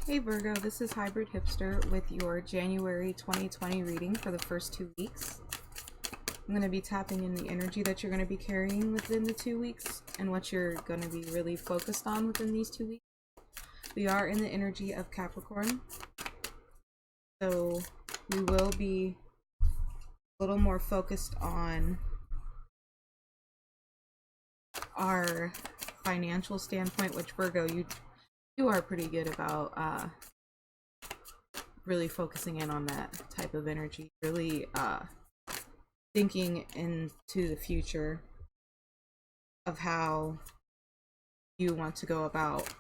Hey Virgo, this is Hybrid Hipster with your January 2020 reading for the first 2 weeks. I'm going to be tapping in the energy that you're going to be carrying within the 2 weeks and what you're going to be really focused on within these 2 weeks. We are in the energy of Capricorn, so we will be a little more focused on our financial standpoint, which Virgo, you are pretty good about really focusing in on that type of energy, really thinking into the future of how you want to go about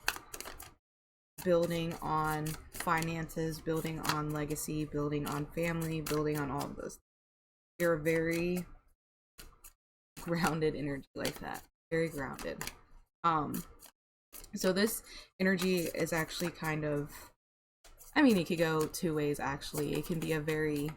building on finances, building on legacy, building on family, building on all of those. You're a very grounded energy like that, very grounded. So this energy is actually kind of, I mean, it could go two ways actually. It can be a very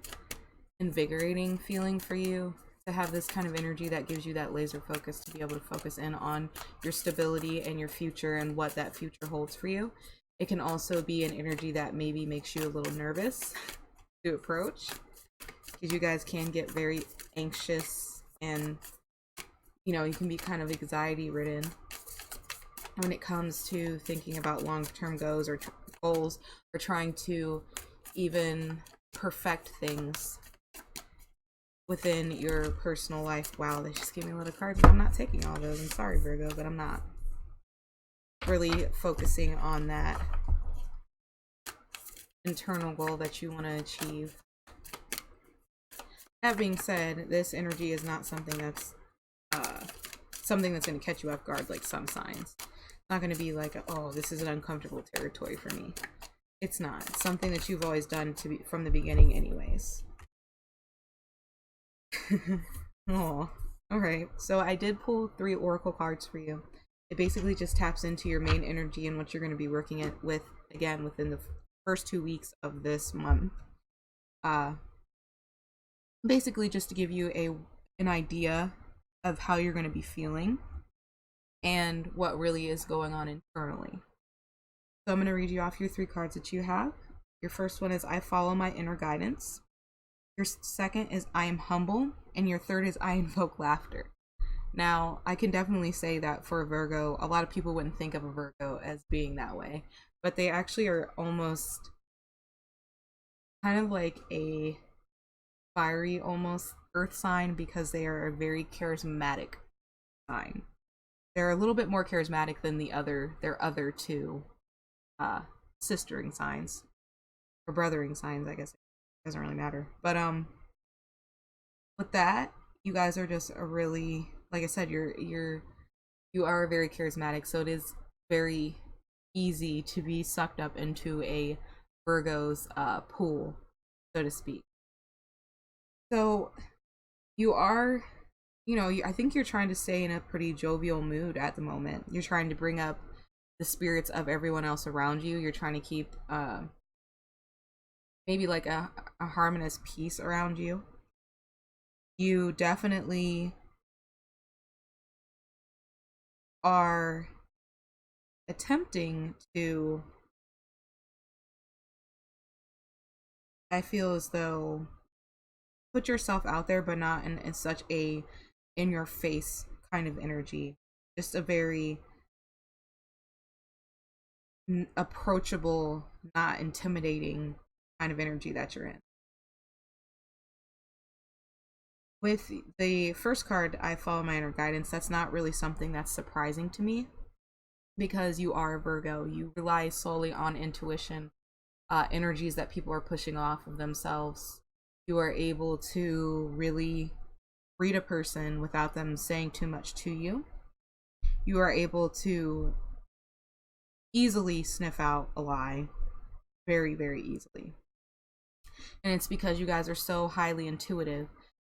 invigorating feeling for you to have this kind of energy that gives you that laser focus to be able to focus in on your stability and your future and what that future holds for you. It can also be an energy that maybe makes you a little nervous to approach, because you guys can get very anxious and, you know, you can be kind of anxiety ridden when it comes to thinking about long-term goals or trying to even perfect things within your personal life. Wow, they just gave me a lot of cards, but I'm not taking all those. I'm sorry, Virgo, but I'm not really focusing on that internal goal that you want to achieve. That being said, this energy is not something that's going to catch you off guard like some signs. It's not going to be like, oh, this is an uncomfortable territory for me. It's not. It's something that you've always done from the beginning anyways. Oh, alright. So I did pull 3 oracle cards for you. It basically just taps into your main energy and what you're going to be working with, again, within the first 2 weeks of this month. Basically just to give you an idea of how you're going to be feeling and what really is going on internally. So I'm going to read you off your 3 cards that you have. Your first one is I follow my inner guidance. Your second is I am humble. And your third is I invoke laughter. Now, I can definitely say that for a Virgo, a lot of people wouldn't think of a Virgo as being that way, but they actually are almost kind of like a fiery, almost earth sign, because they are a very charismatic sign. They're a little bit more charismatic than their other 2 sistering signs, or brothering signs, I guess. It doesn't really matter. But with that, you guys are just a really, like I said, you are very charismatic, so it is very easy to be sucked up into a Virgo's pool, so to speak. So you are, you know, I think you're trying to stay in a pretty jovial mood at the moment. You're trying to bring up the spirits of everyone else around you. You're trying to keep maybe like a harmonious peace around you. You definitely are attempting to, I feel as though, put yourself out there, but not in such a in your face kind of energy. Just a very approachable, not intimidating kind of energy that you're in. With the first card, I follow my inner guidance. That's not really something that's surprising to me, because you are a Virgo. You rely solely on intuition, energies that people are pushing off of themselves. You are able to really read a person without them saying too much to you. You are able to easily sniff out a lie, very, very easily. And it's because you guys are so highly intuitive.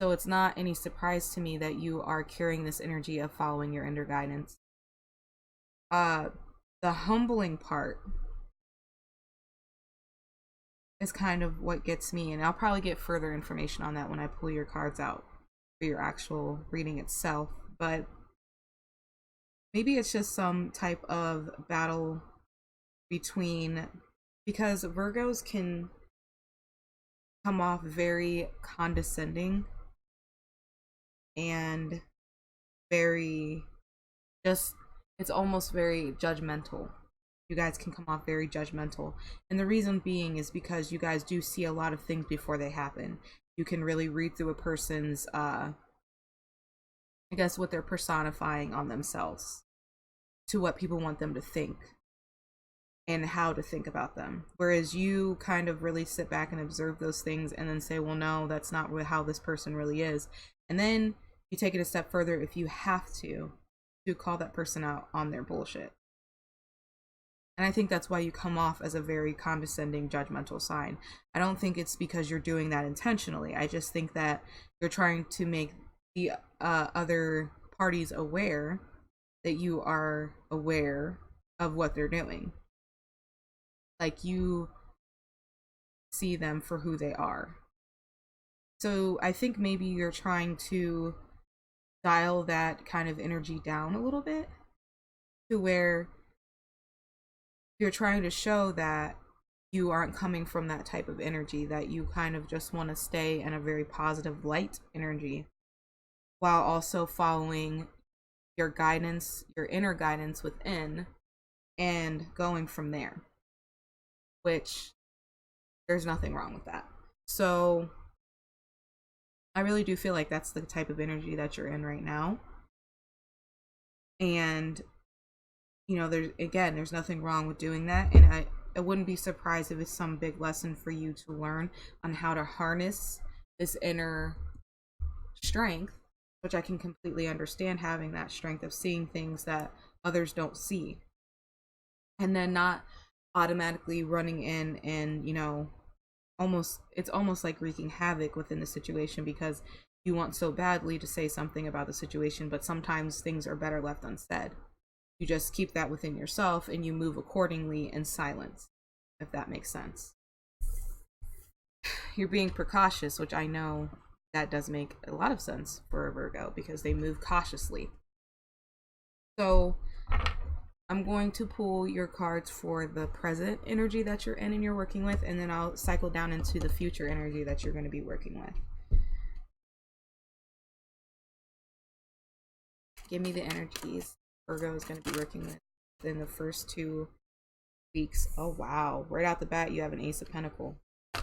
So it's not any surprise to me that you are carrying this energy of following your inner guidance. The humbling part is kind of what gets me, and I'll probably get further information on that when I pull your cards out for your actual reading itself. But maybe it's just some type of battle between because Virgos can come off very condescending and very just, it's almost very judgmental. You guys can come off very judgmental. And the reason being is because you guys do see a lot of things before they happen. You can really read through a person's, I guess, what they're personifying on themselves to what people want them to think and how to think about them. Whereas you kind of really sit back and observe those things and then say, well, no, that's not how this person really is. And then you take it a step further if you have to call that person out on their bullshit. And I think that's why you come off as a very condescending, judgmental sign. I don't think it's because you're doing that intentionally. I just think that you're trying to make the other parties aware that you are aware of what they're doing. Like, you see them for who they are. So I think maybe you're trying to dial that kind of energy down a little bit to where you're trying to show that you aren't coming from that type of energy, that you kind of just want to stay in a very positive light energy while also following your guidance, your inner guidance within, and going from there, which there's nothing wrong with that. So I really do feel like that's the type of energy that you're in right now. And, you know, there's nothing wrong with doing that. And I wouldn't be surprised if it's some big lesson for you to learn on how to harness this inner strength, which I can completely understand, having that strength of seeing things that others don't see. And then not automatically running in and, you know, it's almost like wreaking havoc within the situation because you want so badly to say something about the situation, but sometimes things are better left unsaid. You just keep that within yourself and you move accordingly in silence, if that makes sense. You're being precautious, which I know that does make a lot of sense for a Virgo because they move cautiously. So I'm going to pull your cards for the present energy that you're in and you're working with, and then I'll cycle down into the future energy that you're going to be working with. Give me the energies Virgo is going to be working with in the first 2 weeks. Oh, wow. Right out the bat, you have an Ace of Pentacles. I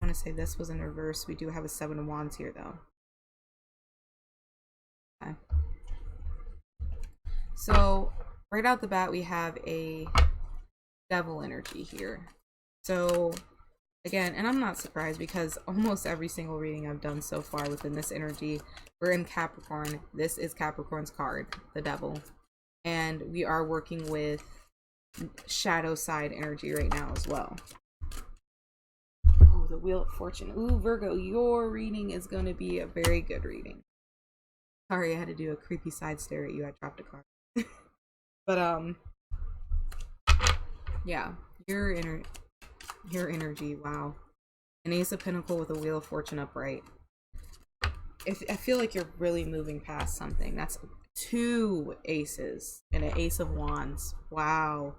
want to say this was in reverse. We do have a 7 of Wands here, though. Okay. So right out the bat, we have a Devil energy here. So again, and I'm not surprised because almost every single reading I've done so far within this energy, we're in Capricorn. This is Capricorn's card, the Devil. And we are working with shadow side energy right now as well. Ooh, the Wheel of Fortune. Ooh, Virgo, your reading is going to be a very good reading. Sorry, I had to do a creepy side stare at you. I dropped a card. But yeah, your energy, wow. An Ace of Pentacles with a Wheel of Fortune upright. I feel like you're really moving past something. That's 2 aces and an Ace of Wands. Wow.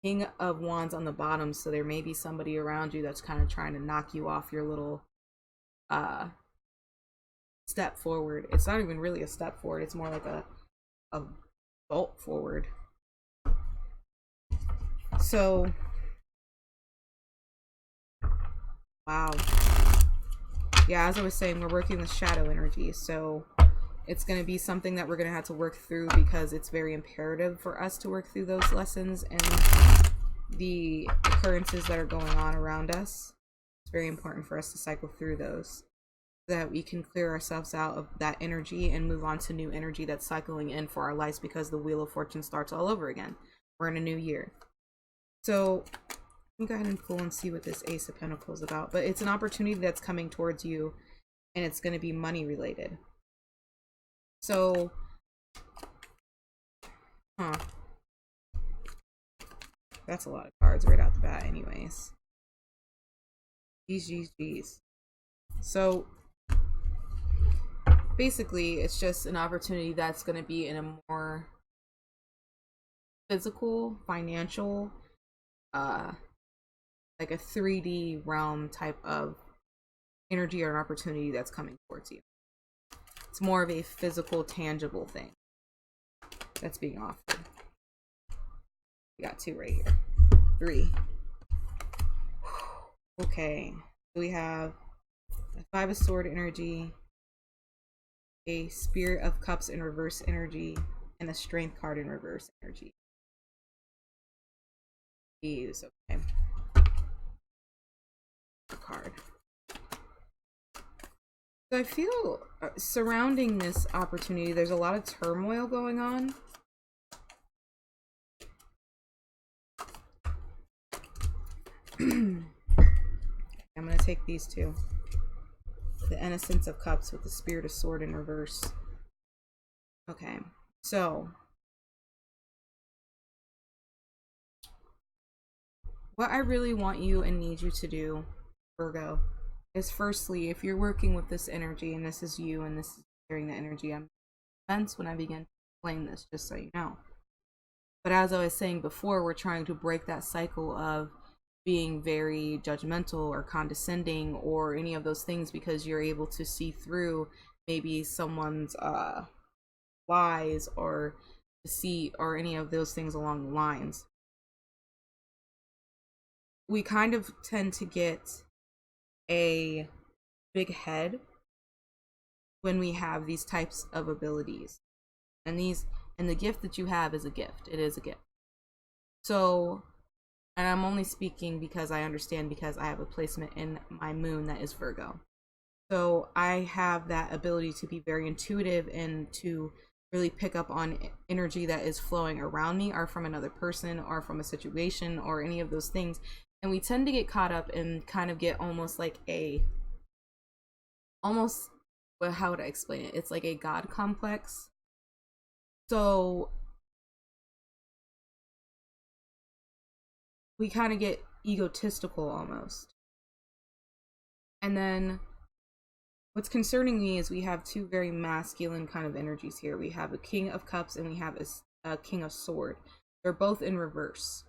King of Wands on the bottom, so there may be somebody around you that's kind of trying to knock you off your little step forward. It's not even really a step forward. It's more like a bolt forward. So, wow. Yeah, as I was saying, we're working with shadow energy. So it's going to be something that we're going to have to work through because it's very imperative for us to work through those lessons and the occurrences that are going on around us. It's very important for us to cycle through those so that we can clear ourselves out of that energy and move on to new energy that's cycling in for our lives because the Wheel of Fortune starts all over again. We're in a new year. So let me go ahead and pull and see what this Ace of Pentacles is about. But it's an opportunity that's coming towards you and it's going to be money related. So, that's a lot of cards right out the bat anyways. Jeez. So, basically, it's just an opportunity that's going to be in a more physical, financial, uh like a 3D realm type of energy or an opportunity that's coming towards you. It's more of a physical, tangible thing that's being offered. We got 2 right here. 3. Okay. We have a 5 of sword energy, a spirit of cups in reverse energy, and a strength card in reverse energy. These, okay. A card. So I feel surrounding this opportunity, there's a lot of turmoil going on. I'm going to take these 2. The Innocence of Cups with the Spirit of Sword in reverse. Okay, so what I really want you and need you to do, Virgo, is firstly, if you're working with this energy and this is you and this is carrying the energy, I'm defense when I begin to explain this, just so you know. But as I was saying before, we're trying to break that cycle of being very judgmental or condescending or any of those things, because you're able to see through maybe someone's lies or deceit or any of those things along the lines. We kind of tend to get a big head when we have these types of abilities, and the gift that you have is a gift. It is a gift. So, and I'm only speaking because I understand, because I have a placement in my moon that is Virgo. So I have that ability to be very intuitive and to really pick up on energy that is flowing around me or from another person or from a situation or any of those things. And we tend to get caught up and kind of get almost like well, how would I explain it? It's like a God complex. So we kind of get egotistical almost. And then what's concerning me is we have 2 very masculine kind of energies here. We have a King of Cups and we have a King of Sword. They're both in reverse.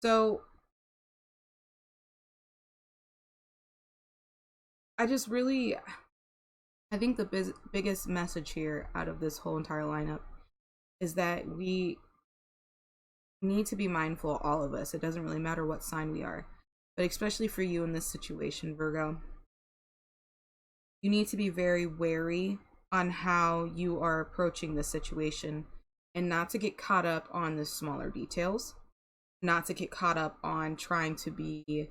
So I think the biggest message here out of this whole entire lineup is that we need to be mindful, all of us. It doesn't really matter what sign we are, but especially for you in this situation, Virgo, you need to be very wary on how you are approaching the situation, and not to get caught up on the smaller details, not to get caught up on trying to be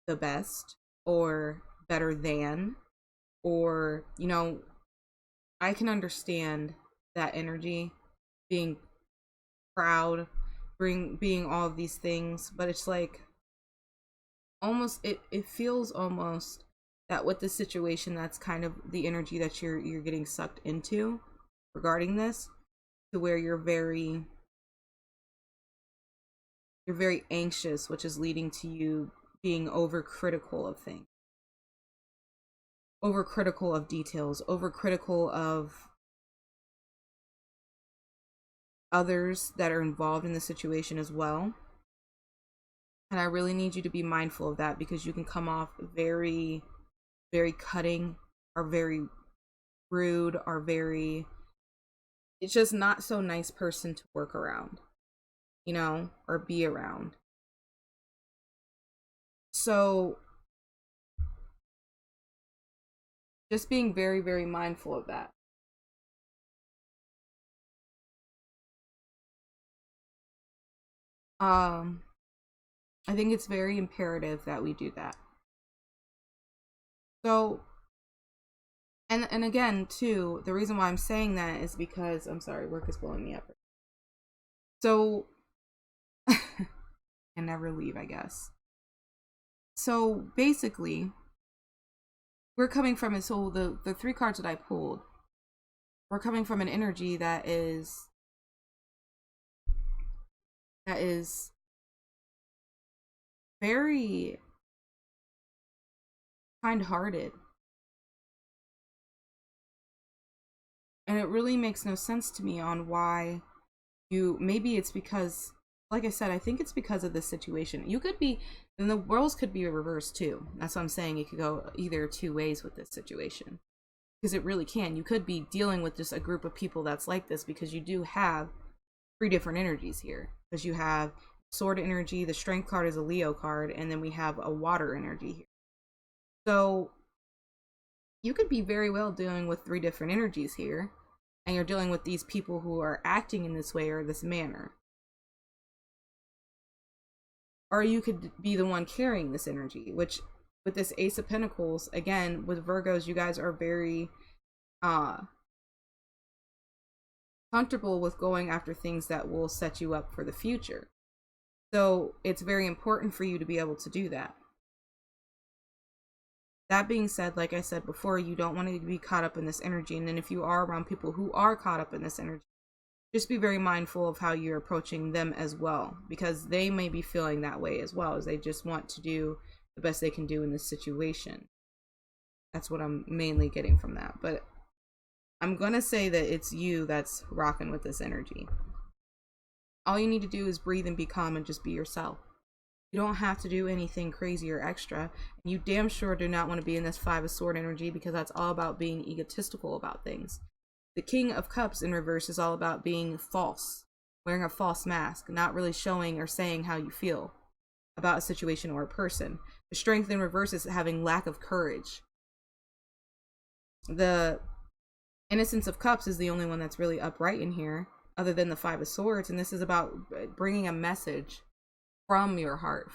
the best or better than, or, you know, I can understand that energy, being proud, being all of these things, but it's like almost it feels almost that with this situation, that's kind of the energy that you're getting sucked into regarding this, to where you're very anxious, which is leading to you being overcritical of things, overcritical of details, overcritical of others that are involved in the situation as well. And I really need you to be mindful of that, because you can come off very, very cutting, or very rude, or very, it's just not so nice person to work around, you know, or be around. So just being very, very mindful of that. I think it's very imperative that we do that. So, and again, too, the reason why I'm saying that is because, I'm sorry, work is blowing me up. So, and never leave, I guess. So basically, we're coming from it. So the 3 cards that I pulled, we're coming from an energy that is very kind-hearted, And it really makes no sense to me on why maybe it's because, like I said, I think it's because of this situation. You could be, and the roles could be reversed too. That's what I'm saying. It could go either two ways with this situation. Because it really can. You could be dealing with just a group of people that's like this, because you do have three different energies here. Because you have sword energy, the strength card is a Leo card, and then we have a water energy here. So you could be very well dealing with three different energies here, and you're dealing with these people who are acting in this way or this manner. Or you could be the one carrying this energy, which with this Ace of Pentacles, again, with Virgos, you guys are very comfortable with going after things that will set you up for the future. So it's very important for you to be able to do that. That being said, like I said before, you don't want to be caught up in this energy. And then if you are around people who are caught up in this energy, just be very mindful of how you're approaching them as well, because they may be feeling that way as well, as they just want to do the best they can do in this situation. That's what I'm mainly getting from that. But I'm gonna say that it's you that's rocking with this energy. All you need to do is breathe and be calm and just be yourself. You don't have to do anything crazy or extra. And you damn sure do not want to be in this Five of Sword energy, because that's all about being egotistical about things. The King of Cups in reverse is all about being false, wearing a false mask, not really showing or saying how you feel about a situation or a person. The Strength in reverse is having lack of courage. The Innocence of Cups is the only one that's really upright in here, other than the Five of Swords, and this is about bringing a message from your heart.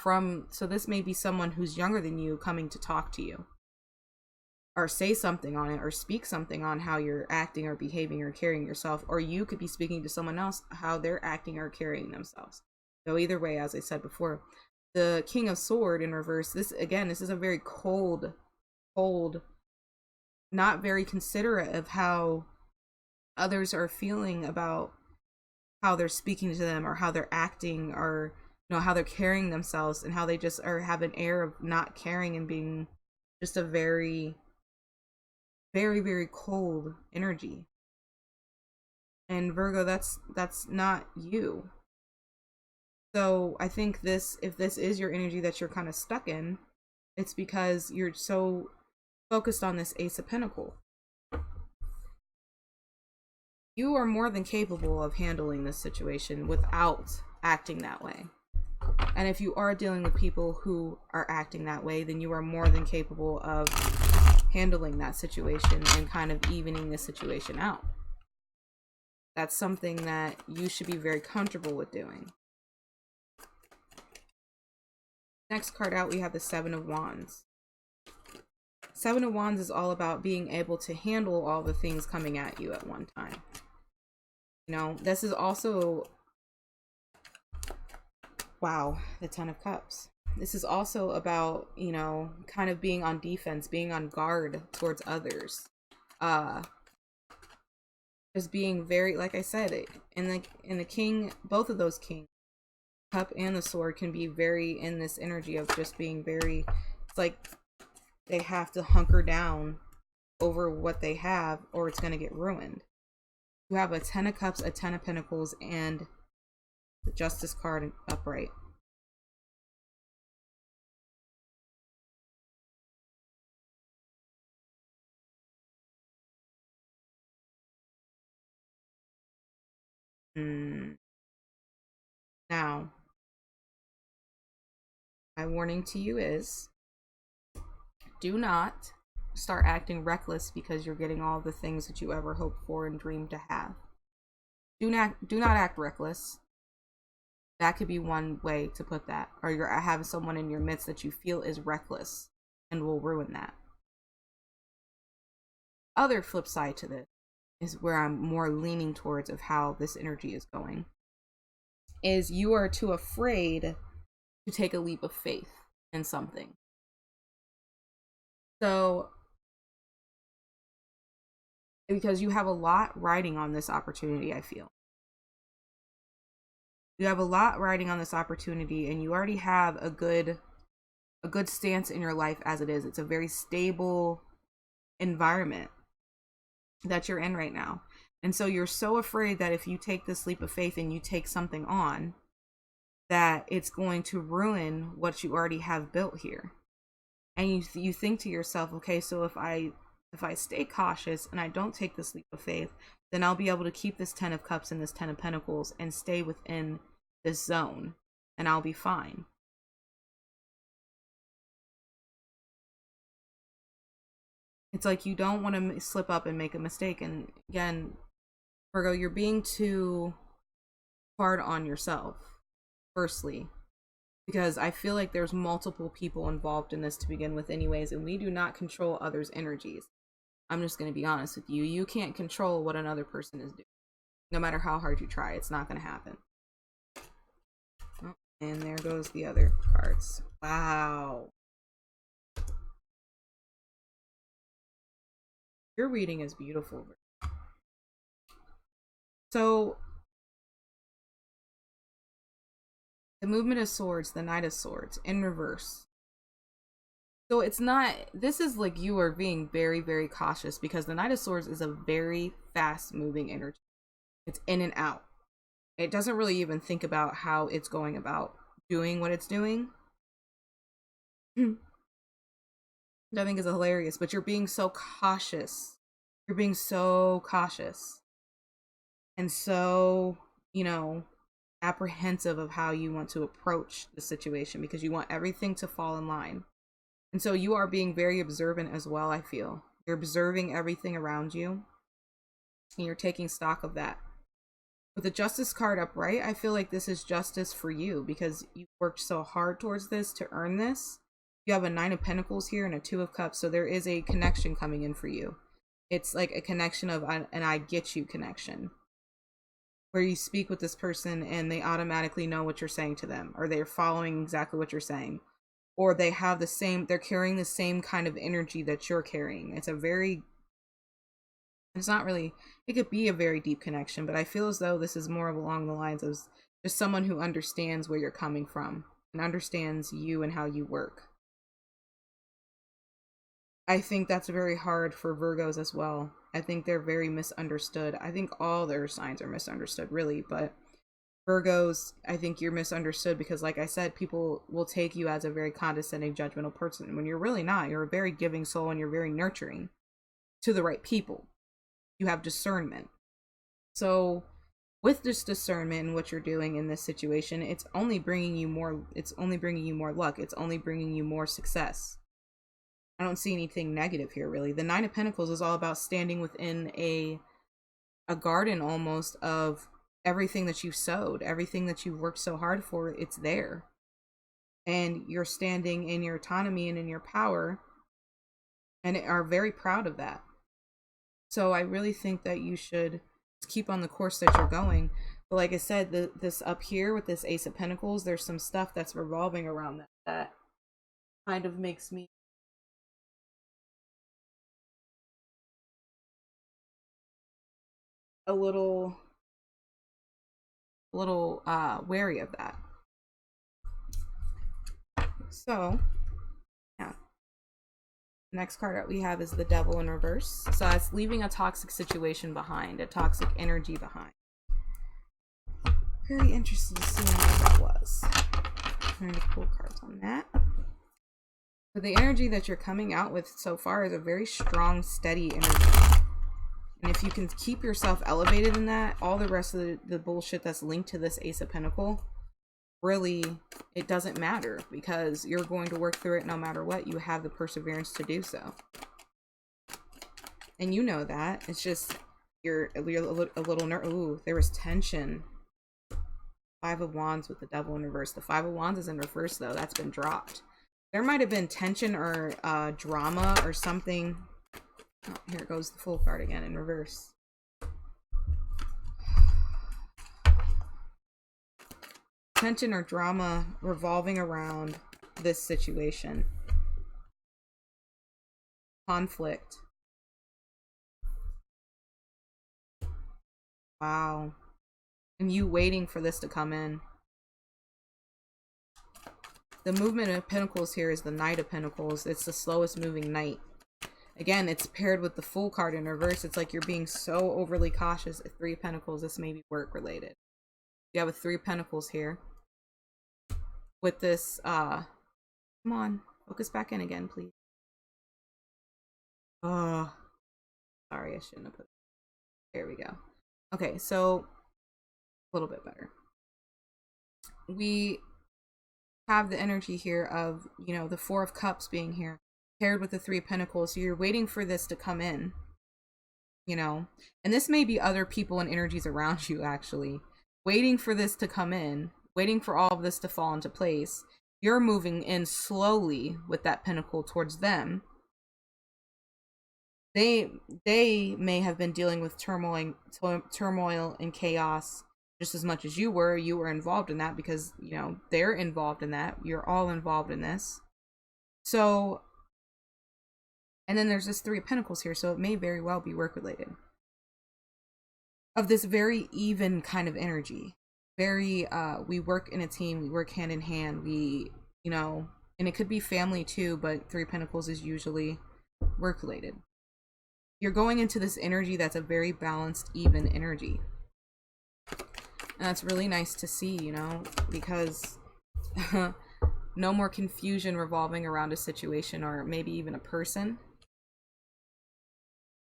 So this may be someone who's younger than you coming to talk to you, or say something on it, or speak something on how you're acting or behaving or carrying yourself, or you could be speaking to someone else how they're acting or carrying themselves. So either way, as I said before, the King of Sword in reverse, this is a very cold, not very considerate of how others are feeling about how they're speaking to them, or how they're acting, or how they're carrying themselves, and how they just have an air of not caring and being just a very, very, very cold energy. And Virgo, that's not you. So I think if this is your energy that you're kind of stuck in, it's because you're so focused on this Ace of Pentacles. You are more than capable of handling this situation without acting that way. And if you are dealing with people who are acting that way, then you are more than capable of handling that situation and kind of evening the situation out. That's something that you should be very comfortable with doing. Next card out, we have the Seven of Wands. Seven of Wands is all about being able to handle all the things coming at you at one time. This is also, wow, the Ten of Cups. This is also about, kind of being on defense, being on guard towards others. Just being very, like I said, in the King, both of those Kings, Cup and the Sword, can be very in this energy of just being very, it's like they have to hunker down over what they have, or it's going to get ruined. You have a Ten of Cups, a Ten of Pentacles, and the Justice card upright. Now, my warning to you is, do not start acting reckless because you're getting all the things that you ever hoped for and dreamed to have. Do not act reckless. That could be one way to put that. Or you're having someone in your midst that you feel is reckless and will ruin that. Other flip side to this is where I'm more leaning towards of how this energy is going, is you are too afraid to take a leap of faith in something. So, because you have a lot riding on this opportunity, I feel. You have a lot riding on this opportunity, and you already have a good stance in your life as it is. It's a very stable environment that you're in right now. And so you're so afraid that if you take this leap of faith and you take something on, that it's going to ruin what you already have built here. And you think to yourself, okay, so if I stay cautious and I don't take this leap of faith, then I'll be able to keep this 10 of Cups and this 10 of Pentacles and stay within this zone, and I'll be fine. It's like you don't want to slip up and make a mistake. And again, Virgo, you're being too hard on yourself, firstly, because I feel like there's multiple people involved in this to begin with anyways, and we do not control others' energies. I'm just going to be honest with you. You can't control what another person is doing. No matter how hard you try, it's not going to happen. Oh, and there goes the other cards. Wow. Your reading is beautiful. So, the Movement of Swords, the Knight of Swords, in reverse. So it's not, this is like you are being very, very cautious, because the Knight of Swords is a very fast moving energy. It's in and out. It doesn't really even think about how it's going about doing what it's doing. I think is hilarious, but you're being so cautious. You're being so cautious. And so, you know, apprehensive of how you want to approach the situation, because you want everything to fall in line. And so you are being very observant as well, I feel. You're observing everything around you, and you're taking stock of that. With the Justice card upright, I feel like this is justice for you, because you worked so hard towards this to earn this. You have a 9 of Pentacles here and a 2 of Cups, so there is a connection coming in for you. It's like a connection of an I get you connection, where you speak with this person and they automatically know what you're saying to them, or they're following exactly what you're saying, or they have the same, they're carrying the same kind of energy that you're carrying. It's not really, it could be a very deep connection, but I feel as though this is more along the lines of just someone who understands where you're coming from and understands you and how you work. I think that's very hard for Virgos as well. I think they're very misunderstood. I think all their signs are misunderstood, really, but Virgos, I think you're misunderstood because, like I said, people will take you as a very condescending, judgmental person when you're really not. You're a very giving soul, and you're very nurturing to the right people. You have discernment. So with this discernment and what you're doing in this situation, it's only bringing you more luck. It's only bringing you more success. I don't see anything negative here, really. The 9 of Pentacles is all about standing within a garden almost of everything that you've sowed, everything that you've worked so hard for. It's there, and you're standing in your autonomy and in your power, and are very proud of that. So I really think that you should keep on the course that you're going. But like I said, this up here with this Ace of Pentacles, there's some stuff that's revolving around that kind of makes me a little wary of that. So yeah, next card that we have is the Devil in reverse. So it's leaving a toxic situation behind, a toxic energy behind. Very interested to see what that was. Trying to pull cards on that. But the energy that you're coming out with so far is a very strong, steady energy. And if you can keep yourself elevated in that, all the rest of the bullshit that's linked to this Ace of Pentacles, really, it doesn't matter, because you're going to work through it no matter what. You have the perseverance to do so. And you know that. It's just, you're a little nervous. Ooh, there was tension. 5 of Wands with the Devil in reverse. The 5 of Wands is in reverse, though. That's been dropped. There might have been tension or drama or something. Oh, here it goes, the Fool card again in reverse. Tension or drama revolving around this situation. Conflict. Wow. And you waiting for this to come in. The Movement of Pentacles here is the Knight of Pentacles. It's the slowest moving knight. Again, it's paired with the Fool card in reverse. It's like you're being so overly cautious. At Three of Pentacles, this may be work related. You have a Three of Pentacles here. With this, come on, focus back in again, please. Oh, sorry, I shouldn't have put. There we go. Okay, so a little bit better. We have the energy here of, you know, the Four of Cups being here, paired with the Three of Pentacles. So you're waiting for this to come in, you know, and this may be other people and energies around you actually waiting for this to come in, waiting for all of this to fall into place. You're moving in slowly with that pentacle towards them. They may have been dealing with turmoil and chaos just as much as you were. You were involved in that because, you know, they're involved in that. You're all involved in this. So, and then there's this Three of Pentacles here, so it may very well be work related. Of this very even kind of energy. Very, we work in a team, we work hand in hand, we, you know, and it could be family too, but Three of Pentacles is usually work related. You're going into this energy that's a very balanced, even energy. And that's really nice to see, you know, because no more confusion revolving around a situation or maybe even a person.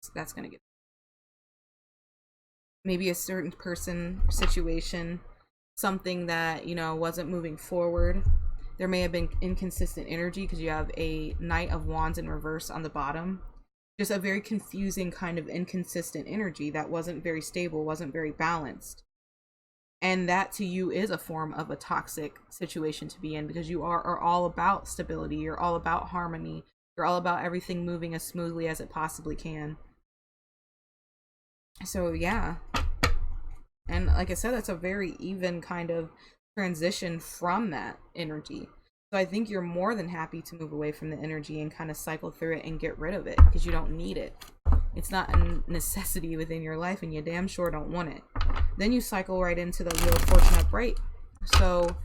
So that's going to get maybe a certain person, situation, something that, you know, wasn't moving forward. There may have been inconsistent energy because you have a Knight of Wands in reverse on the bottom. Just a very confusing kind of inconsistent energy that wasn't very stable, wasn't very balanced. And that to you is a form of a toxic situation to be in because you are all about stability. You're all about harmony. You're all about everything moving as smoothly as it possibly can. So yeah. And like I said, that's a very even kind of transition from that energy. So I think you're more than happy to move away from the energy and kind of cycle through it and get rid of it because you don't need it. It's not a necessity within your life and you damn sure don't want it. Then you cycle right into the Wheel of Fortune upright. So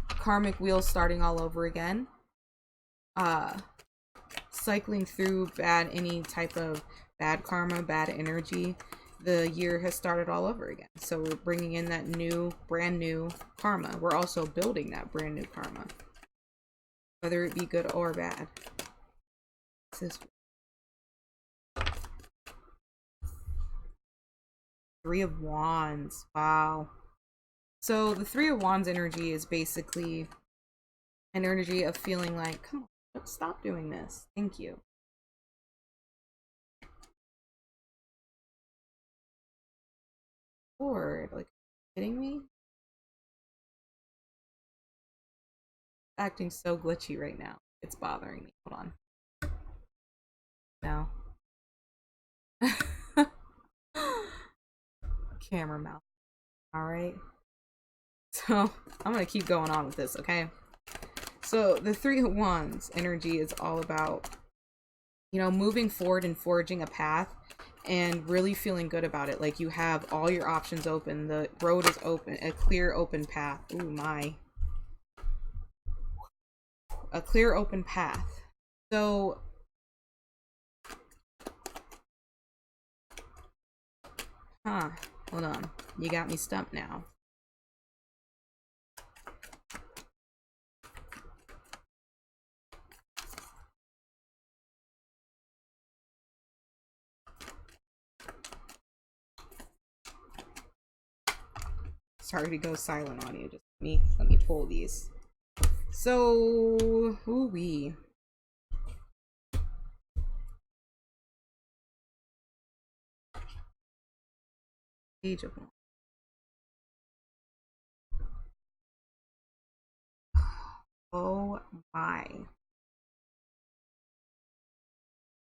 karmic wheel starting all over again. Cycling through any type of bad karma, bad energy. The year has started all over again. So we're bringing in that new, brand new karma. We're also building that brand new karma. Whether it be good or bad. Three of Wands. Wow. So the Three of Wands energy is basically an energy of feeling like, come on, stop doing this. Thank you. Lord, like, kidding me? Acting so glitchy right now. It's bothering me. Hold on. No. Camera mouth. Alright. So, I'm gonna keep going on with this, okay? So, the Three of Wands energy is all about, you know, moving forward and forging a path and really feeling good about it. Like, you have all your options open. The road is open. A clear, open path. Ooh, my. A clear, open path. So, hold on. You got me stumped now. Sorry to go silent on you. Just let me pull these. So, ooh-wee. Page of Wands. Oh my.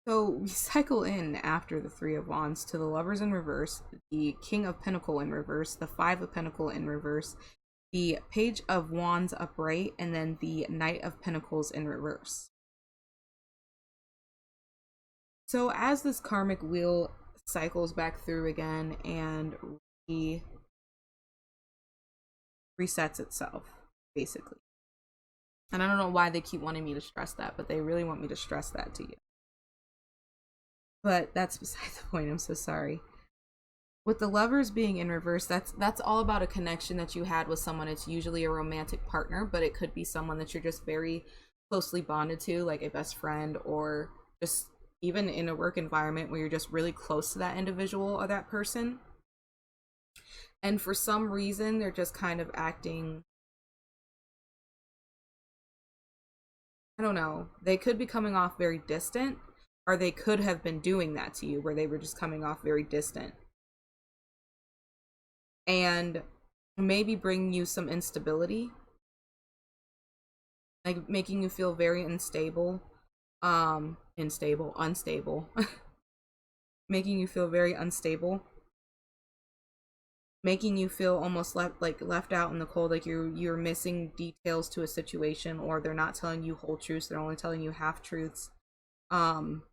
So we cycle in after the Three of Wands to the Lovers in reverse, the King of Pentacle in reverse, the Five of Pentacle in reverse, the Page of Wands upright, and then the Knight of Pentacles in reverse. So as this karmic wheel cycles back through again and resets itself, basically. And I don't know why they keep wanting me to stress that, but they really want me to stress that to you. But that's beside the point. I'm so sorry. With the Lovers being in reverse, that's all about a connection that you had with someone. It's usually a romantic partner, but it could be someone that you're just very closely bonded to, like a best friend, or just even in a work environment where you're just really close to that individual or that person. And for some reason, they're just kind of acting, I don't know, they could be coming off very distant, or they could have been doing that to you where they were just coming off very distant and maybe bringing you some instability, like making you feel very unstable, unstable, making you feel very unstable, making you feel almost left out in the cold, like you're missing details to a situation, or they're not telling you whole truths, they're only telling you half truths. um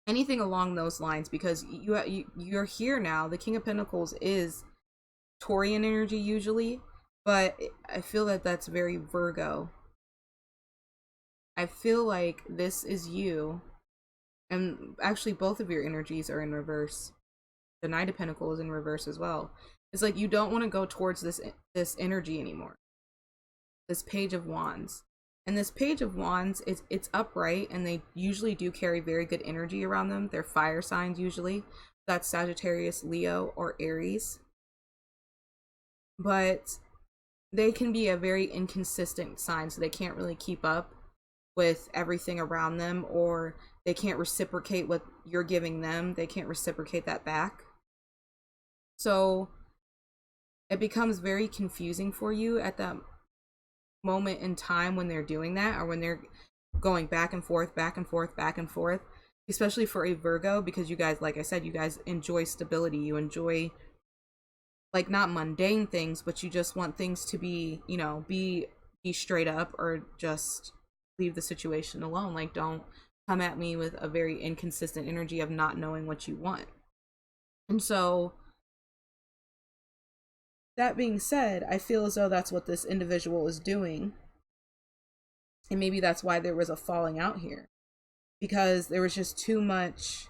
Anything along those lines, because you're here now. The King of Pentacles is Taurian energy usually, but I feel that that's very Virgo. I feel like this is you, and actually both of your energies are in reverse. The Knight of Pentacles is in reverse as well. It's like you don't want to go towards this energy anymore. This Page of Wands. And this Page of Wands, it's upright, and they usually do carry very good energy around them. They're fire signs usually. That's Sagittarius, Leo, or Aries. But they can be a very inconsistent sign, so they can't really keep up with everything around them, or they can't reciprocate what you're giving them. They can't reciprocate that back. So it becomes very confusing for you at that moment in time when they're doing that, or when they're going back and forth, back and forth, back and forth, especially for a Virgo, because you guys, like I said, you guys enjoy stability. You enjoy, like, not mundane things, but you just want things to be, you know, be straight up, or just leave the situation alone. Like, don't come at me with a very inconsistent energy of not knowing what you want. And so that being said, I feel as though that's what this individual is doing. And maybe that's why there was a falling out here. Because there was just too much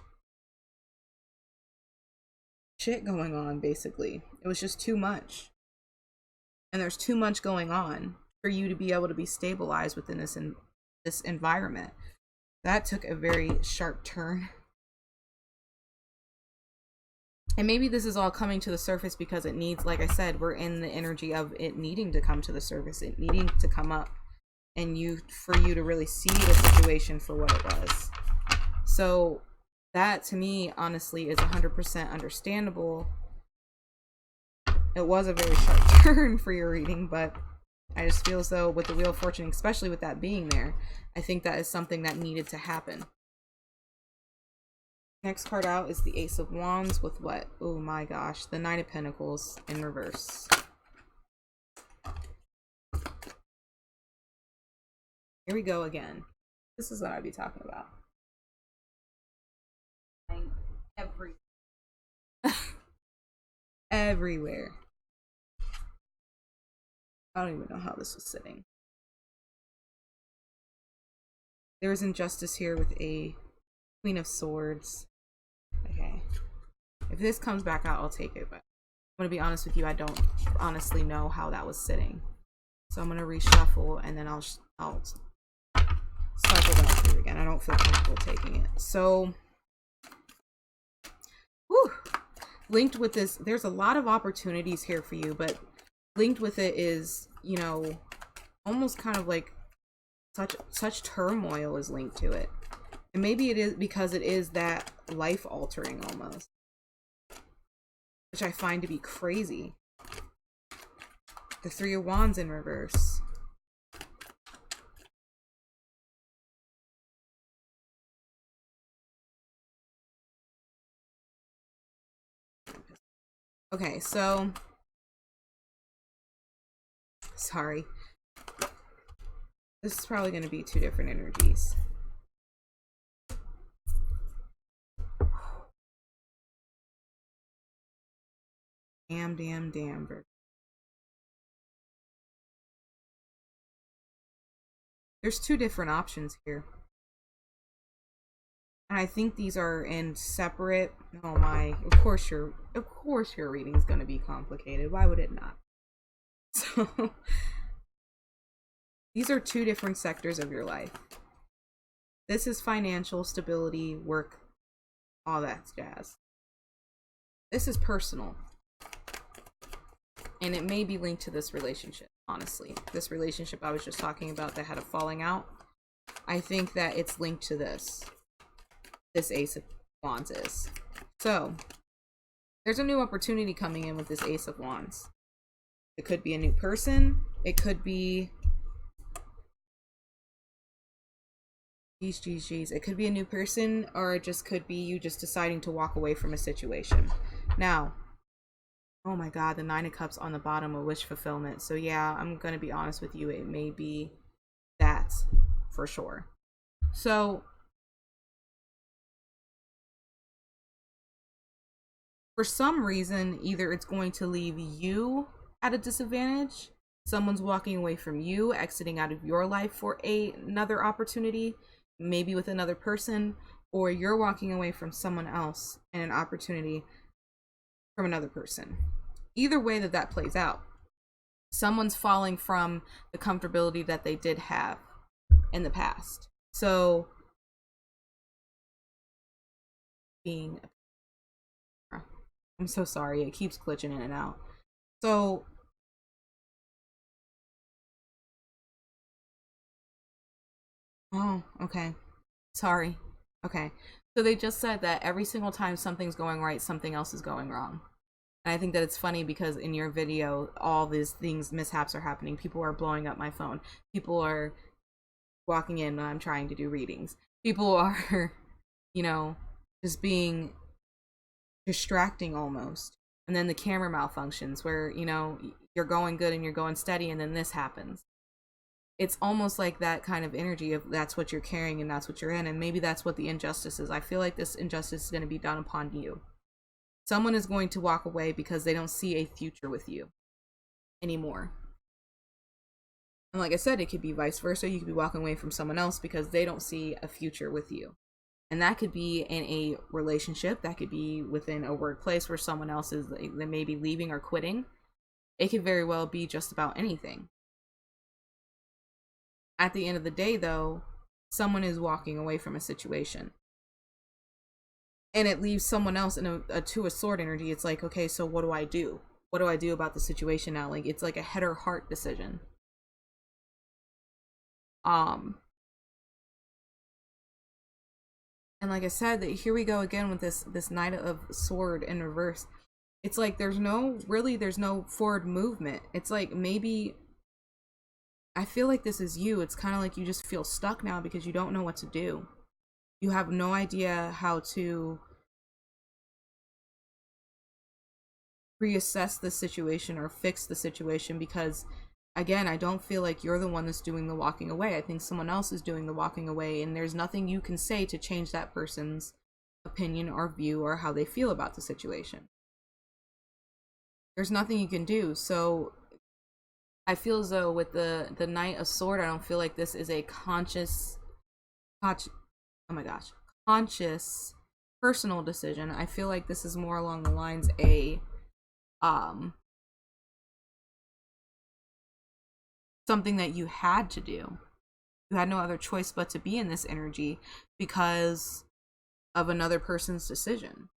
shit going on, basically. It was just too much. And there's too much going on for you to be able to be stabilized within this environment. That took a very sharp turn. And maybe this is all coming to the surface because it needs, like I said, we're in the energy of it needing to come to the surface, it needing to come up, and for you to really see the situation for what it was. So that, to me, honestly, is 100% understandable. It was a very sharp turn for your reading, but I just feel as though with the Wheel of Fortune, especially with that being there, I think that is something that needed to happen. Next card out is the Ace of Wands with what? Oh my gosh, the Knight of Pentacles in reverse. Here we go again. This is what I'd be talking about. Everywhere. I don't even know how this was sitting. There was injustice here with a Queen of Swords. Okay. If this comes back out, I'll take it, but I'm going to be honest with you, I don't honestly know how that was sitting. So I'm going to reshuffle, and then I'll cycle that through again. I don't feel comfortable taking it. So, whew, linked with this, there's a lot of opportunities here for you, but linked with it is, you know, almost kind of like such turmoil is linked to it. And maybe it is because it is that life altering almost, which I find to be crazy. The Three of Wands in reverse. Okay, so sorry. This is probably going to be two different energies. Damn. There's two different options here. And I think these are in separate. Oh my! Of course your reading's going to be complicated. Why would it not? So these are two different sectors of your life. This is financial stability, work, all that jazz. This is personal. And it may be linked to this relationship, honestly. This relationship I was just talking about that had a falling out. I think that it's linked to this. This Ace of Wands is. So, there's a new opportunity coming in with this Ace of Wands. It could be a new person. It could be... Geez. It could be a new person, or it just could be you just deciding to walk away from a situation. Now, oh my god, the Nine of Cups on the bottom of wish fulfillment. So yeah, I'm going to be honest with you. It may be that for sure. So, for some reason, either it's going to leave you at a disadvantage. Someone's walking away from you, exiting out of your life for another opportunity, maybe with another person, or you're walking away from someone else and an opportunity from another person. Either way that plays out, someone's falling from the comfortability that they did have in the past. So, I'm so sorry, it keeps glitching in and out. So, oh, okay. Sorry. Okay. So they just said that every single time something's going right, something else is going wrong. And I think that it's funny because in your video, all these things, mishaps are happening. People are blowing up my phone. People are walking in when I'm trying to do readings. People are, you know, just being distracting almost. And then the camera malfunctions where, you know, you're going good and you're going steady and then this happens. It's almost like that kind of energy of that's what you're carrying and that's what you're in. And maybe that's what the injustice is. I feel like this injustice is going to be done upon you. Someone is going to walk away because they don't see a future with you anymore. And like I said, it could be vice versa. You could be walking away from someone else because they don't see a future with you. And that could be in a relationship. That could be within a workplace where someone else is, they may be leaving or quitting. It could very well be just about anything. At the end of the day, though, someone is walking away from a situation. And it leaves someone else in a Two of Sword energy. It's like, okay, so what do I do? What do I do about the situation now? Like, it's like a head or heart decision. And like I said, that here we go again with this Knight of Sword in reverse. It's like there's no forward movement. It's like maybe I feel like this is you. It's kind of like you just feel stuck now because you don't know what to do. You have no idea how to reassess the situation or fix the situation because, again, I don't feel like you're the one that's doing the walking away. I think someone else is doing the walking away, and there's nothing you can say to change that person's opinion or view or how they feel about the situation. There's nothing you can do. So I feel as though with the Knight of Sword, I don't feel like this is a conscious personal decision. I feel like this is more along the lines something that you had to do. You had no other choice but to be in this energy because of another person's decision.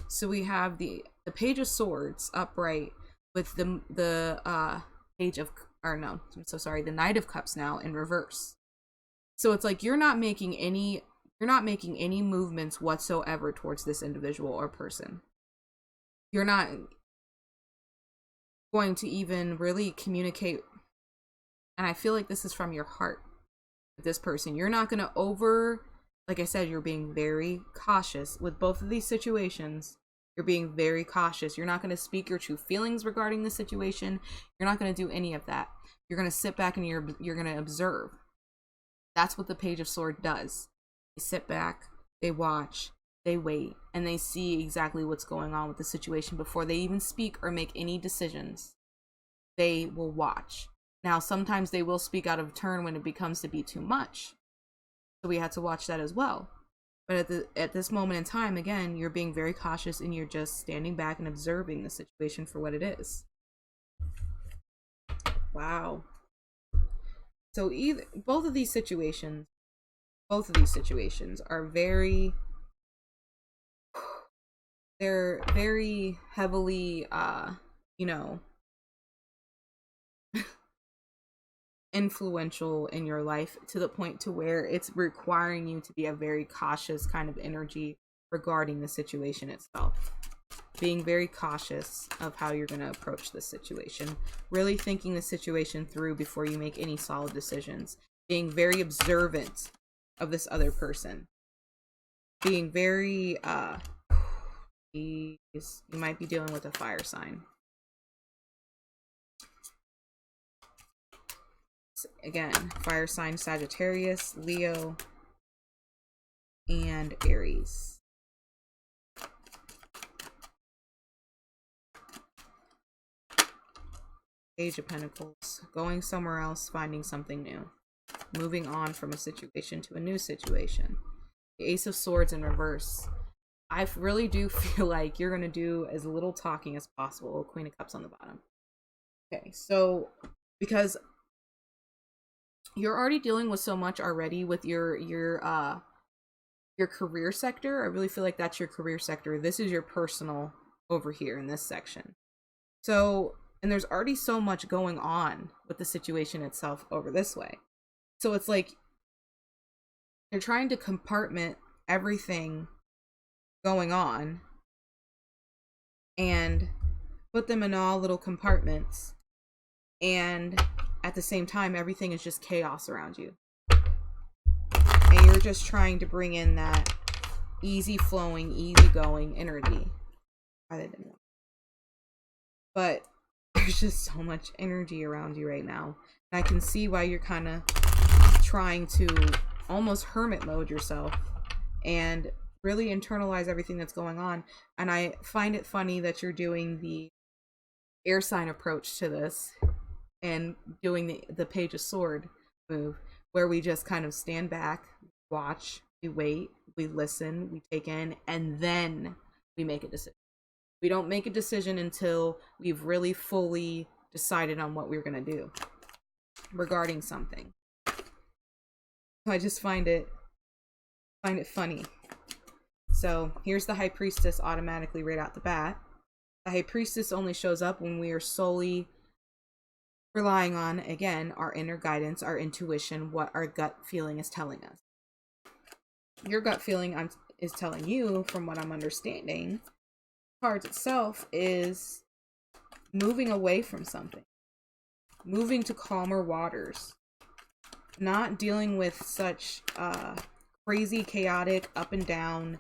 So we have the Page of Swords upright with the Knight of Cups now in reverse. So it's like you're not making any movements whatsoever towards this individual or person. You're not going to even really communicate, and I feel like this is from your heart with this person. You're not going to like I said, you're being very cautious with both of these situations. You're being very cautious. You're not going to speak your true feelings regarding the situation. You're not going to do any of that. You're going to sit back and you're going to observe. That's what the Page of Swords does. They sit back, they watch, they wait, and they see exactly what's going on with the situation before they even speak or make any decisions. They will watch. Now, sometimes they will speak out of turn when it becomes to be too much. So we had to watch that as well. But at this moment in time, again, you're being very cautious and you're just standing back and observing the situation for what it is. Wow. So either both of these situations are very, they're very heavily you know, influential in your life, to the point to where it's requiring you to be a very cautious kind of energy regarding the situation itself. Being very cautious of how you're going to approach this situation, really thinking the situation through before you make any solid decisions, being very observant of this other person, being very you might be dealing with a fire sign. Again, fire sign Sagittarius, Leo, and Aries. Page of Pentacles, going somewhere else, finding something new, moving on from a situation to a new situation. The Ace of Swords in reverse. I really do feel like you're going to do as little talking as possible. Queen of Cups on the bottom. Okay, so because you're already dealing with so much already with your career sector, I really feel like that's your career sector. This is your personal over here in this section. So, and there's already so much going on with the situation itself over this way. So it's like you're trying to compartment everything going on and put them in all little compartments, and at the same time everything is just chaos around you, and you're just trying to bring in that easy flowing, easy going energy. But there's just so much energy around you right now, and I can see why you're kind of trying to almost hermit mode yourself and really internalize everything that's going on. And I find it funny that you're doing the air sign approach to this and doing the Page of Sword move, where we just kind of stand back, watch, we wait, we listen, we take in, and then we make a decision. We don't make a decision until we've really fully decided on what we're going to do regarding something. I just find it funny. So here's the High Priestess automatically right out the bat. The High Priestess only shows up when we are solely relying on, again, our inner guidance, our intuition, what our gut feeling is telling us. Your gut feeling is telling you, from what I'm understanding, cards itself is moving away from something, moving to calmer waters, not dealing with such crazy, chaotic, up and down,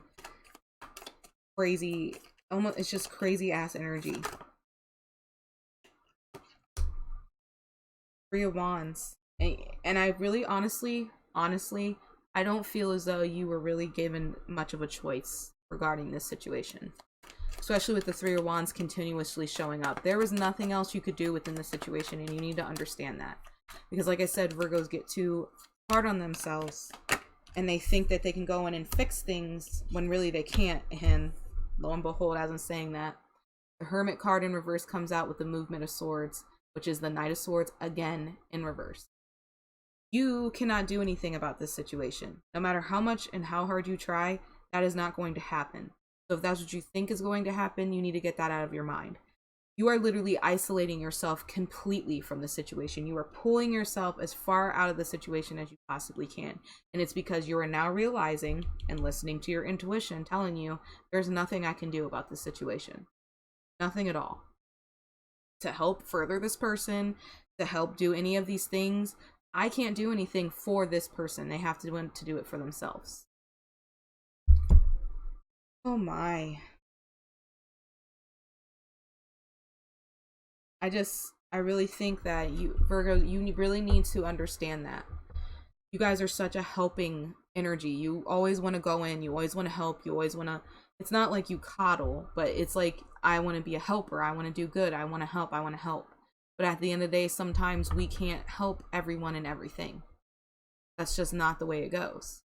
crazy, almost, it's just crazy ass energy. Three of Wands. And I really honestly, I don't feel as though you were really given much of a choice regarding this situation. Especially with the Three of Wands continuously showing up. There was nothing else you could do within the situation, and you need to understand that. Because like I said, Virgos get too hard on themselves, and they think that they can go in and fix things when really they can't. And lo and behold, as I'm saying that, the Hermit card in reverse comes out with the Movement of Swords, which is the Knight of Swords again in reverse. You cannot do anything about this situation. No matter how much and how hard you try, that is not going to happen. So if that's what you think is going to happen, you need to get that out of your mind. You are literally isolating yourself completely from the situation. You are pulling yourself as far out of the situation as you possibly can. And it's because you are now realizing and listening to your intuition telling you there's nothing I can do about this situation. Nothing at all. To help further this person, to help do any of these things, I can't do anything for this person. They have to do it for themselves. Oh my. I really think that you, Virgo, you really need to understand that. You guys are such a helping energy. You always want to go in, you always want to help, you always want to, it's not like you coddle, but it's like, I want to be a helper, I want to do good, I want to help, I want to help. But at the end of the day, sometimes we can't help everyone and everything. That's just not the way it goes.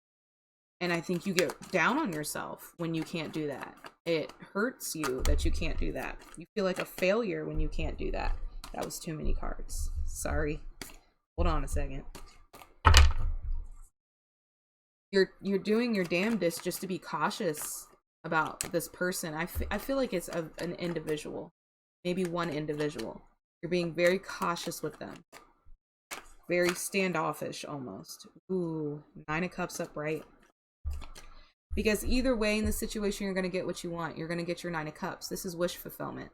And I think you get down on yourself when you can't do that. It hurts you that you can't do that. You feel like a failure when you can't do that. That was too many cards. Sorry. Hold on a second. You're doing your damnedest just to be cautious about this person. I feel like it's an individual. Maybe one individual. You're being very cautious with them. Very standoffish almost. Ooh, 9 of Cups upright. Because either way in the situation, you're going to get what you want. You're going to get your 9 of Cups. This is wish fulfillment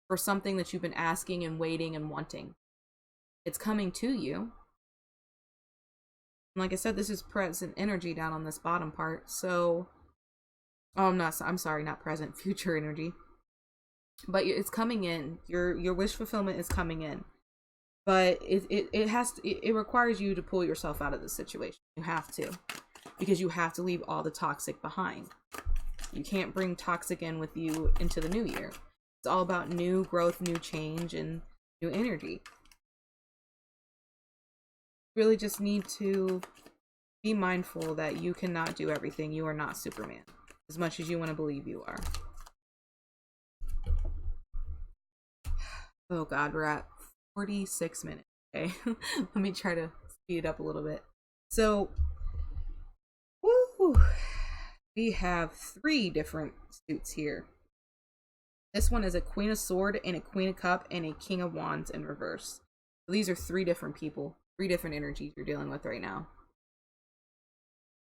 for something that you've been asking and waiting and wanting. It's coming to you. And like I said, this is present energy down on this bottom part. So, oh, I'm sorry, not present, future energy. But it's coming in. Your wish fulfillment is coming in. But it requires you to pull yourself out of the situation. You have to. Because you have to leave all the toxic behind. You can't bring toxic in with you into the new year. It's all about new growth, new change, and new energy. You really just need to be mindful that you cannot do everything. You are not Superman, as much as you want to believe you are. Oh God, we're at 46 minutes. Okay, let me try to speed it up a little bit. So, woo, we have 3 different suits here. This one is a Queen of Swords and a Queen of Cups and a King of Wands in reverse. So these are 3 different people, 3 different energies you're dealing with right now.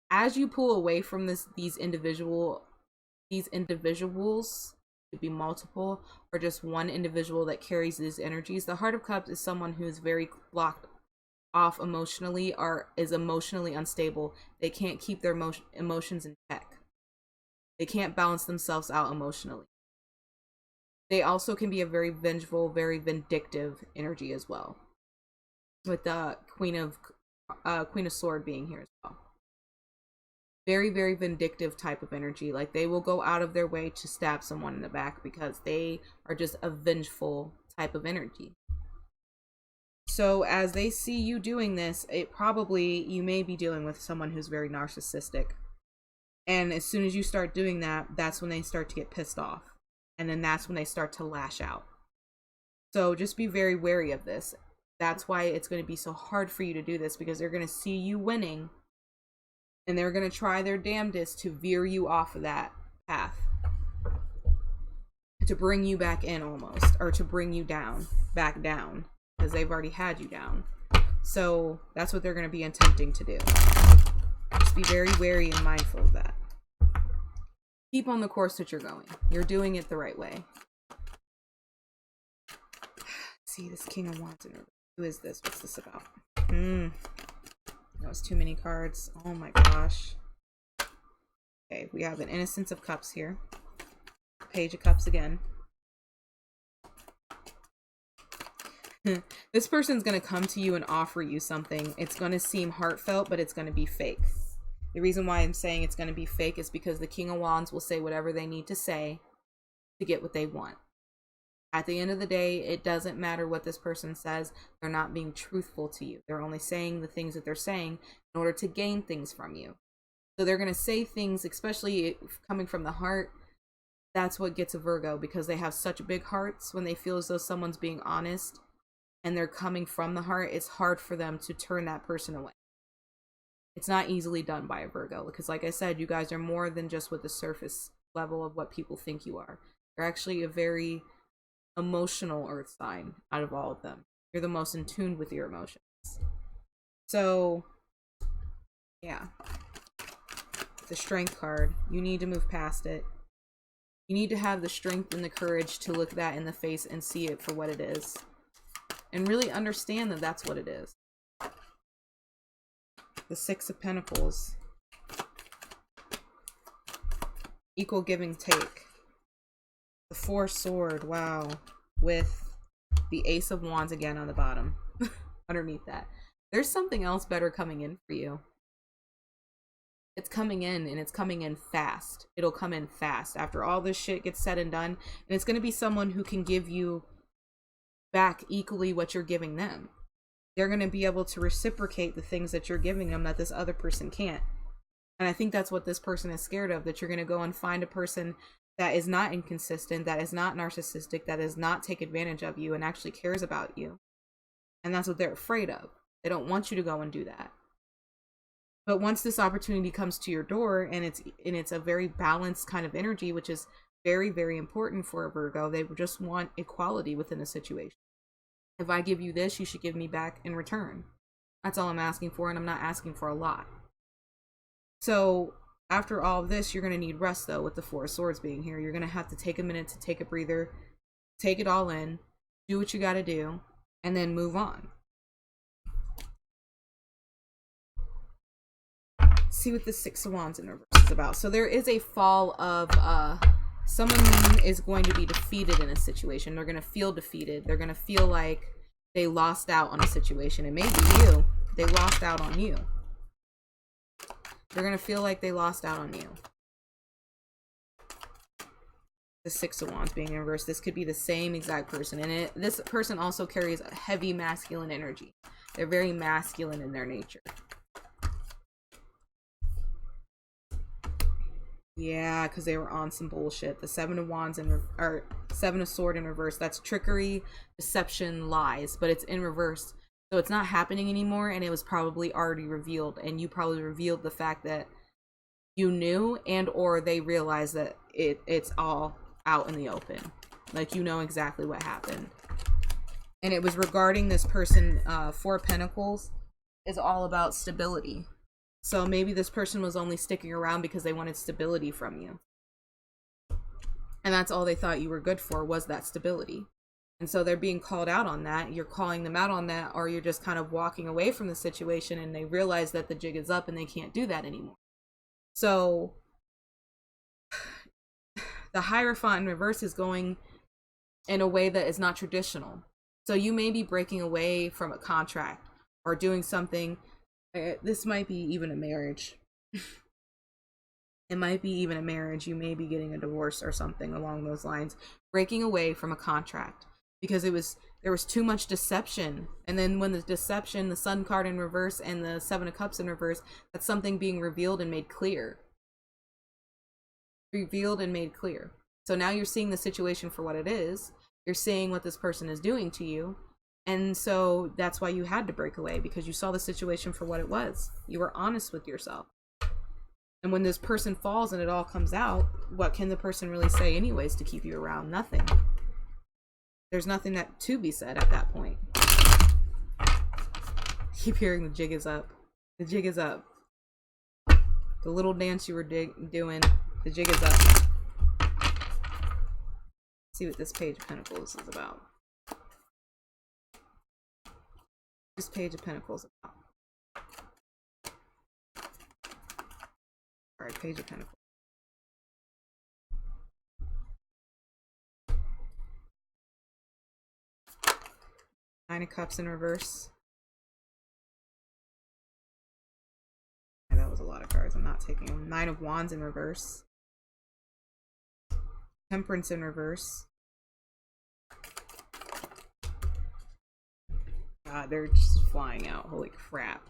As you pull away from these individuals, could be multiple or just one individual that carries these energies. The Heart of Cups is someone who is very blocked off emotionally or is emotionally unstable. They can't keep their emotions in check. They can't balance themselves out emotionally. They also can be a very vengeful, very vindictive energy as well, with the Queen of Swords being here as well. Very, very vindictive type of energy. Like, they will go out of their way to stab someone in the back because they are just a vengeful type of energy. So as they see you doing this, you may be dealing with someone who's very narcissistic. And as soon as you start doing that, that's when they start to get pissed off. And then that's when they start to lash out. So just be very wary of this. That's why it's going to be so hard for you to do this, because they're going to see you winning. And they're going to try their damnedest to veer you off of that path. To bring you back in almost. Or to bring you back down. Because they've already had you down. So that's what they're going to be attempting to do. Just be very wary and mindful of that. Keep on the course that you're going. You're doing it the right way. See, this King of Wands. Who is this? What's this about? That was too many cards. Oh my gosh. Okay, we have an Innocence of Cups here. Page of Cups again. This person's going to come to you and offer you something. It's going to seem heartfelt, but it's going to be fake. The reason why I'm saying it's going to be fake is because the King of Wands will say whatever they need to say to get what they want. At the end of the day, it doesn't matter what this person says. They're not being truthful to you. They're only saying the things that they're saying in order to gain things from you. So they're going to say things, especially coming from the heart. That's what gets a Virgo, because they have such big hearts. When they feel as though someone's being honest and they're coming from the heart, it's hard for them to turn that person away. It's not easily done by a Virgo, because like I said, you guys are more than just with the surface level of what people think you are. You're actually a very emotional earth sign out of all of them. You're the most in tune with your emotions. So, yeah. The Strength card. You need to move past it. You need to have the strength and the courage to look that in the face and see it for what it is. And really understand that that's what it is. The Six of Pentacles. Equal give and take. The Four of Swords, wow. With the Ace of Wands again on the bottom. Underneath that. There's something else better coming in for you. It's coming in, and it's coming in fast. It'll come in fast after all this shit gets said and done. And it's going to be someone who can give you back equally what you're giving them. They're going to be able to reciprocate the things that you're giving them that this other person can't. And I think that's what this person is scared of, that you're going to go and find a person that is not inconsistent, that is not narcissistic, that does not take advantage of you and actually cares about you. And that's what they're afraid of. They don't want you to go and do that. But once this opportunity comes to your door, and it's a very balanced kind of energy, which is very, very important for a Virgo, they just want equality within a situation. If I give you this, you should give me back in return. That's all I'm asking for, and I'm not asking for a lot. So after all of this, you're going to need rest, though, with the Four of Swords being here. You're going to have to take a minute to take a breather, take it all in, do what you got to do, and then move on. See what the Six of Wands in reverse is about. So there is a fall of someone is going to be defeated in a situation. They're going to feel defeated. They're going to feel like they lost out on a situation. It may be you. They lost out on you. They're going to feel like they lost out on you. The Six of Wands being in reverse. This could be the same exact person. And this person also carries a heavy masculine energy. They're very masculine in their nature. Yeah, because they were on some bullshit. The Seven of Wands or Seven of Sword in reverse. That's trickery, deception, lies, but it's in reverse. So it's not happening anymore, and it was probably already revealed, and you probably revealed the fact that you knew, and or they realized that it's all out in the open. Like, you know exactly what happened. And it was regarding this person. Four of Pentacles is all about stability. So maybe this person was only sticking around because they wanted stability from you. And that's all they thought you were good for, was that stability. And so they're being called out on that. You're calling them out on that, or you're just kind of walking away from the situation, and they realize that the jig is up and they can't do that anymore. So the Hierophant in reverse is going in a way that is not traditional. So you may be breaking away from a contract or doing something. This might be even a marriage. It might be even a marriage. You may be getting a divorce or something along those lines. Breaking away from a contract because there was too much deception. And then when the deception, the Sun card in reverse and the Seven of Cups in reverse, that's something being revealed and made clear. Revealed and made clear. So now you're seeing the situation for what it is. You're seeing what this person is doing to you. And so that's why you had to break away, because you saw the situation for what it was. You were honest with yourself. And when this person falls and it all comes out, what can the person really say anyways to keep you around? Nothing. There's nothing that to be said at that point. Keep hearing the jig is up. The jig is up. The little dance you were doing, the jig is up. See what this Page of Pentacles is about. This Page of Pentacles about. Alright, Page of Pentacles. Nine of Cups in reverse. Yeah, that was a lot of cards. I'm not taking them. Nine of Wands in reverse. Temperance in reverse. God, they're just flying out. Holy crap.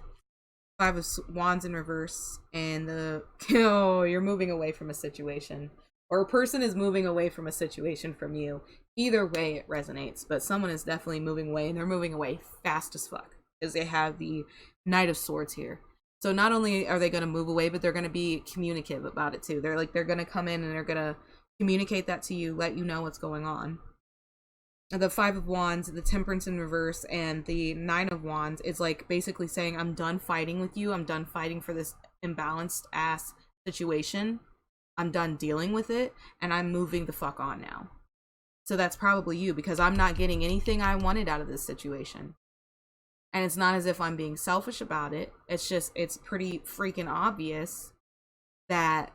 Five of Wands in reverse. And you're moving away from a situation. Or a person is moving away from a situation from you. Either way, it resonates. But someone is definitely moving away. And they're moving away fast as fuck. Because they have the Knight of Swords here. So not only are they going to move away, but they're going to be communicative about it too. They're going to come in and they're going to communicate that to you. Let you know what's going on. The Five of Wands, the Temperance in reverse, and the Nine of Wands is like basically saying, I'm done fighting with you. I'm done fighting for this imbalanced ass situation. I'm done dealing with it, and I'm moving the fuck on now. So that's probably you, because I'm not getting anything I wanted out of this situation. And it's not as if I'm being selfish about it. It's just, it's pretty freaking obvious that,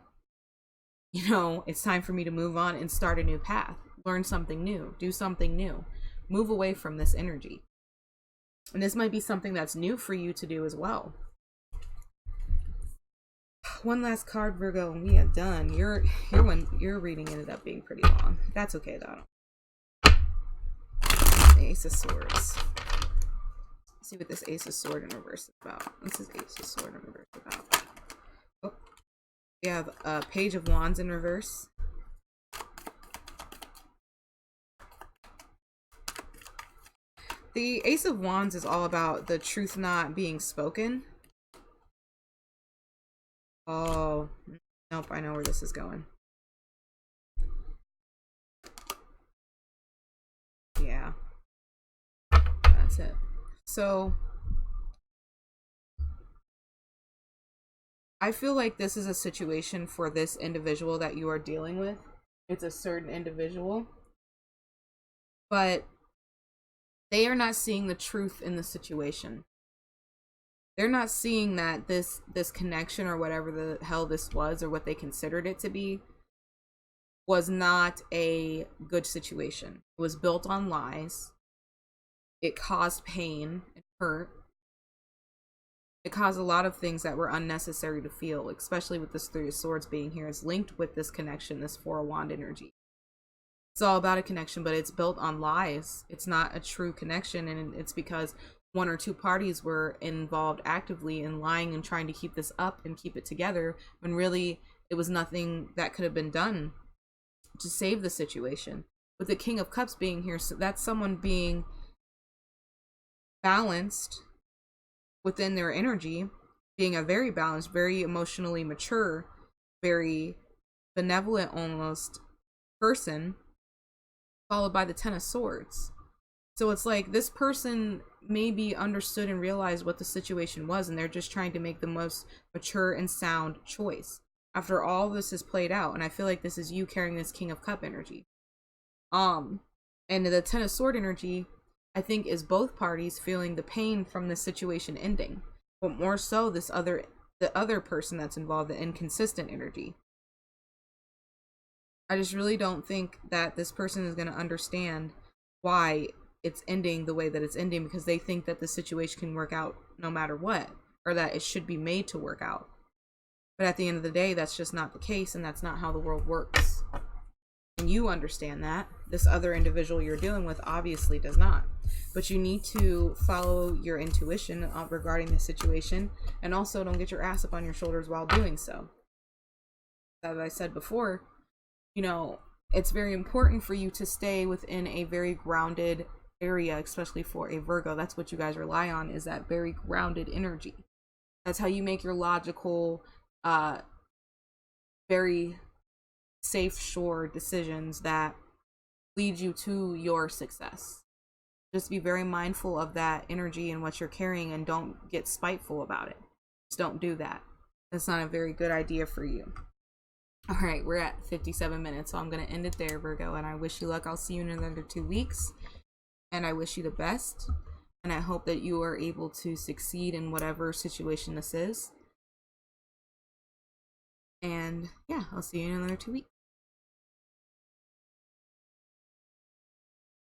you know, it's time for me to move on and start a new path. Learn something new, do something new, move away from this energy. And this might be something that's new for you to do as well. One last card, Virgo, and we are done. Your reading ended up being pretty long. That's okay though. The Ace of Swords. Let's see what this Ace of Sword in reverse is about. This is Ace of Sword in reverse about. Oh, We have a Page of Wands in reverse. The Ace of Wands is all about the truth not being spoken. Oh, nope, I know where this is going. Yeah, that's it. So, I feel like this is a situation for this individual that you are dealing with. It's a certain individual, but they are not seeing the truth in the situation. They're not seeing that this connection, or whatever the hell this was, or what they considered it to be, was not a good situation. It was built on lies. It caused pain and hurt. It caused a lot of things that were unnecessary to feel, especially with this Three of Swords being here. It's linked with this connection, this Four of Wand energy. It's all about a connection, but it's built on lies. It's not a true connection, and it's because one or two parties were involved actively in lying and trying to keep this up and keep it together, when really it was nothing that could have been done to save the situation. With the King of Cups being here, so that's someone being balanced within their energy, being a very balanced, very emotionally mature, very benevolent almost person, followed by the Ten of Swords. So it's like this person maybe understood and realized what the situation was, and they're just trying to make the most mature and sound choice after all this is played out. And I feel like this is you carrying this King of Cup energy. And the Ten of Sword energy, I think, is both parties feeling the pain from the situation ending, but more so the other person that's involved, the inconsistent energy. I just really don't think that this person is going to understand why it's ending the way that it's ending, because they think that the situation can work out no matter what, or that it should be made to work out. But at the end of the day, that's just not the case, and that's not how the world works. And you understand that. This other individual you're dealing with obviously does not. But you need to follow your intuition regarding the situation, and also don't get your ass up on your shoulders while doing so. As I said before, you know, it's very important for you to stay within a very grounded area, especially for a Virgo. That's what you guys rely on, is that very grounded energy. That's how you make your logical, very safe, sure decisions that lead you to your success. Just be very mindful of that energy and what you're carrying, and don't get spiteful about it. Just don't do that. That's not a very good idea for you. All right, we're at 57 minutes, so I'm going to end it there, Virgo, and I wish you luck. I'll see you in another 2 weeks, and I wish you the best, and I hope that you are able to succeed in whatever situation this is. And yeah, I'll see you in another 2 weeks.